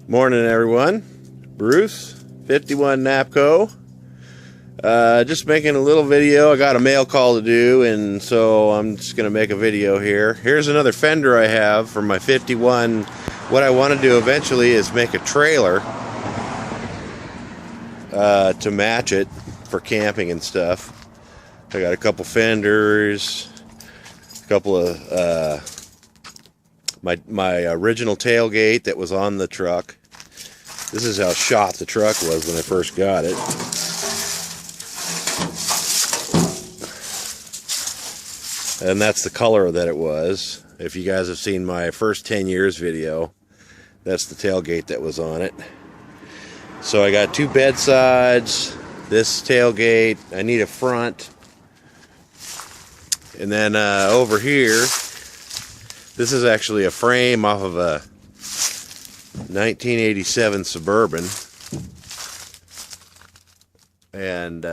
Morning, everyone. Bruce, 51 NAPCO. Just making a little video. I got a mail call to do, and so I'm just going to make a video here. Here's another fender I have for my 51. What I want to do eventually is make a trailer to match it for camping and stuff. I got a couple fenders, a couple of my original tailgate that was on the truck. This is how shot the truck was when I first got it. And that's the color that it was. If you guys have seen my first 10 years video, that's the tailgate that was on it. So I got two bedsides, this tailgate, I need a front. And then over here, this is actually a frame off of a 1987 Suburban. And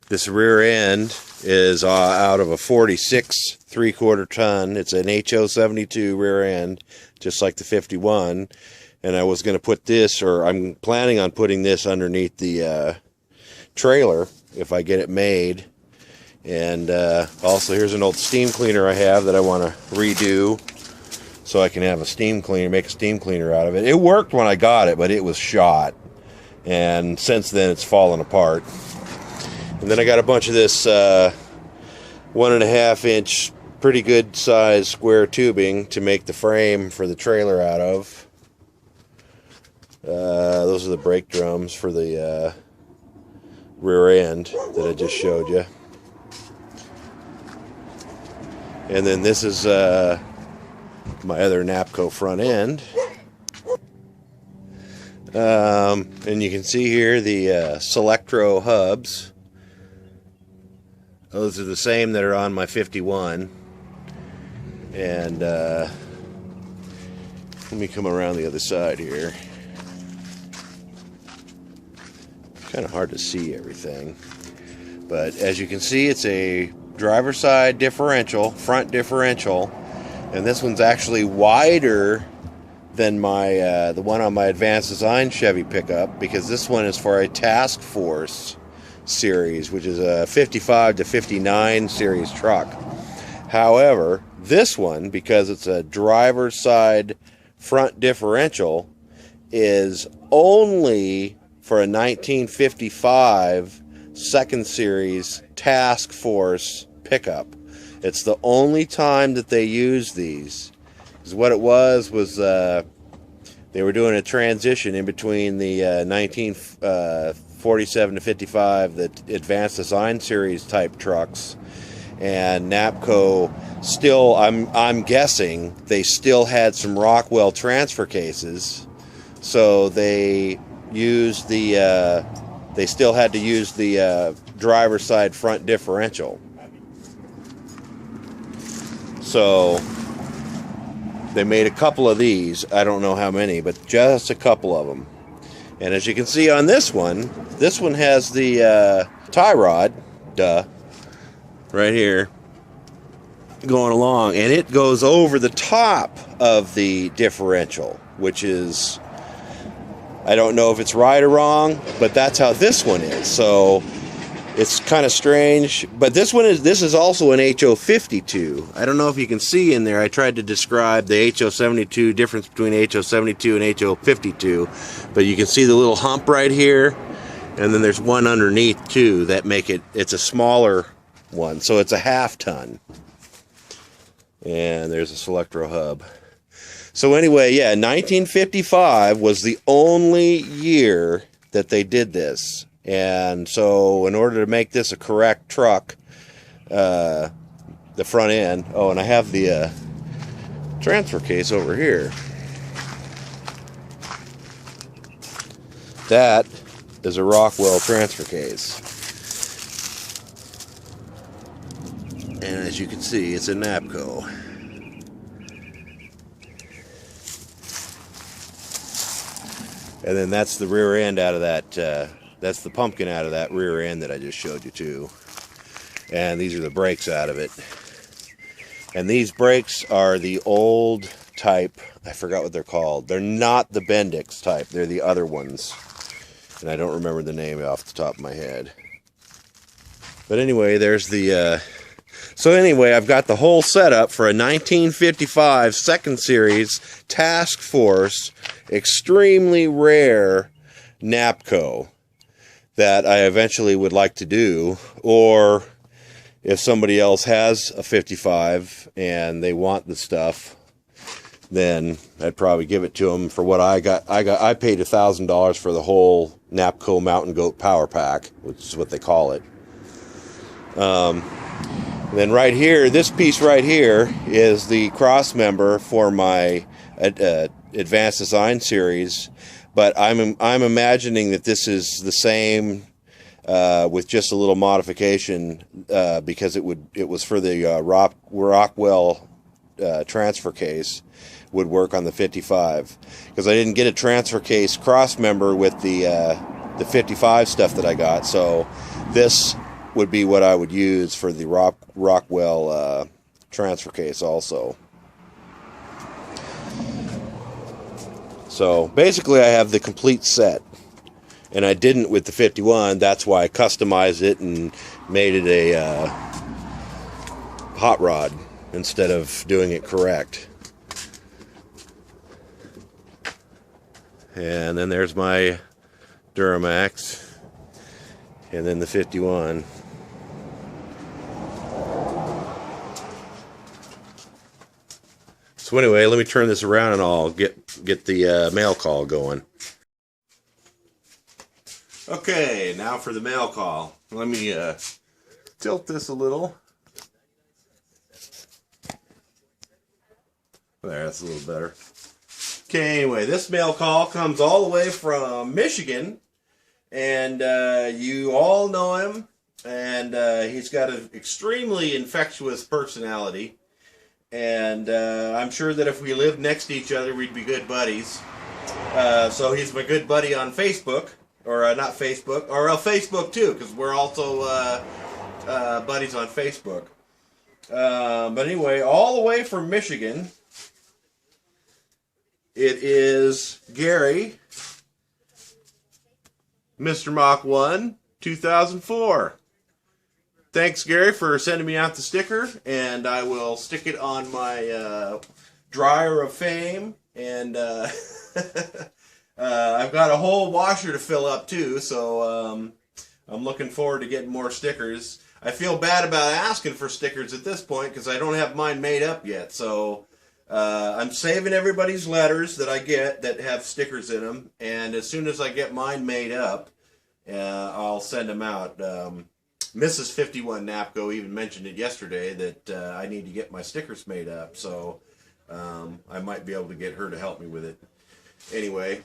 this rear end is out of a 46 3/4 ton. It's an HO72 rear end, just like the 51. And I was going to put this, or I'm planning on putting this underneath the trailer if I get it made. And also, here's an old steam cleaner I have that I want to redo so I can have a steam cleaner, make a steam cleaner out of it. It worked when I got it, but it was shot. And since then, it's fallen apart. And then I got a bunch of this 1.5 inch, pretty good size square tubing to make the frame for the trailer out of. Those are the brake drums for the rear end that I just showed you. And then this is my other NAPCO front end. And you can see here the Selectro hubs. Those are the same that are on my 51. And let me come around the other side here. Kind of hard to see everything. But as you can see, it's a driver's side differential, front differential. And this one's actually wider than my the one on my Advanced Design Chevy pickup, because this one is for a Task Force series, which is a 55 to 59 series truck. However, this one, because it's a driver's side front differential, is only for a 1955 second series Task Force pickup. It's the only time that they use these. Because what it was they were doing a transition in between the 1947 to 55, the Advanced Design Series type trucks, and NAPCO still, I'm guessing, they still had some Rockwell transfer cases, so they used the they still had to use the driver's side front differential. So they made a couple of these. I don't know how many, but just a couple of them. And as you can see on this one has the tie rod, right here, going along. And it goes over the top of the differential, which is, I don't know if it's right or wrong, but that's how this one is. So it's kind of strange. But this is also an HO52. I don't know if you can see in there. I tried to describe the HO72, difference between HO72 and HO52. But you can see the little hump right here. And then there's one underneath too that make it, it's a smaller one. So it's a 1/2 ton. And there's a Selectro hub. So anyway, yeah, 1955 was the only year that they did this. And so in order to make this a correct truck, the front end, oh, and I have the transfer case over here. That is a Rockwell transfer case. And as you can see, it's a NAPCO. And then that's the rear end out of that, that's the pumpkin out of that rear end that I just showed you too. And these are the brakes out of it. And these brakes are the old type I forgot what they're called. They're not the Bendix type. They're the other ones. And I don't remember the name off the top of my head. But anyway, there's the... So anyway, I've got the whole setup for a 1955 second series Task Force extremely rare NAPCO that I eventually would like to do. Or if somebody else has a 55 and they want the stuff, then I'd probably give it to them for what I got. I paid $1,000 for the whole NAPCO Mountain Goat Power Pack, which is what they call it. Then right here, this piece right here is the cross member for my Advanced Design series, but I'm imagining that this is the same with just a little modification because it was for the Rockwell transfer case. Would work on the 55 because I didn't get a transfer case cross member with the 55 stuff that I got, so this would be what I would use for the Rockwell transfer case also. So basically I have the complete set, and I didn't with the 51. That's why I customized it and made it a hot rod instead of doing it correct. And then there's my Duramax, and then the 51. So anyway, let me turn this around and I'll get the mail call going. Okay, now for the mail call. Let me tilt this a little. There, that's a little better. Okay, anyway, this mail call comes all the way from Michigan, and you all know him, and he's got an extremely infectious personality, and I'm sure that if we lived next to each other, we'd be good buddies. So he's my good buddy on Facebook, or not Facebook, or Facebook too, because we're also buddies on Facebook. But anyway, all the way from Michigan, it is Gary, Mr. Mach 1, 2004. Thanks, Gary, for sending me out the sticker, and I will stick it on my dryer of fame, and I've got a whole washer to fill up, too, so I'm looking forward to getting more stickers. I feel bad about asking for stickers at this point, because I don't have mine made up yet, so... I'm saving everybody's letters that I get that have stickers in them, and as soon as I get mine made up, I'll send them out. Mrs. 51 NAPCO even mentioned it yesterday that I need to get my stickers made up, so I might be able to get her to help me with it. Anyway.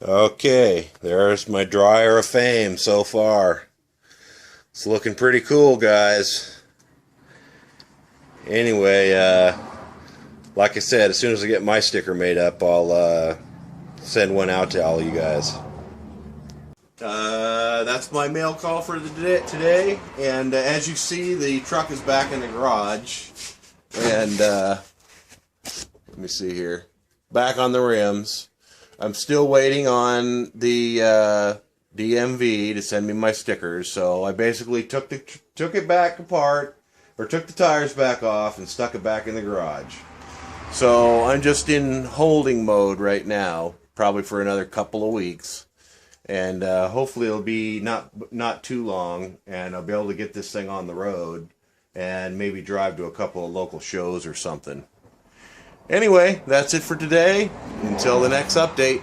Okay, there's my dryer of fame so far. It's looking pretty cool, guys. Anyway, like I said, as soon as I get my sticker made up, I'll send one out to all you guys. That's my mail call for today. And as you see, the truck is back in the garage. And let me see here. Back on the rims. I'm still waiting on the DMV to send me my stickers. So I basically took it back apart, or took the tires back off and stuck it back in the garage. So I'm just in holding mode right now, probably for another couple of weeks, and hopefully it'll be not too long, and I'll be able to get this thing on the road and maybe drive to a couple of local shows or something. Anyway, that's it for today. Until the next update.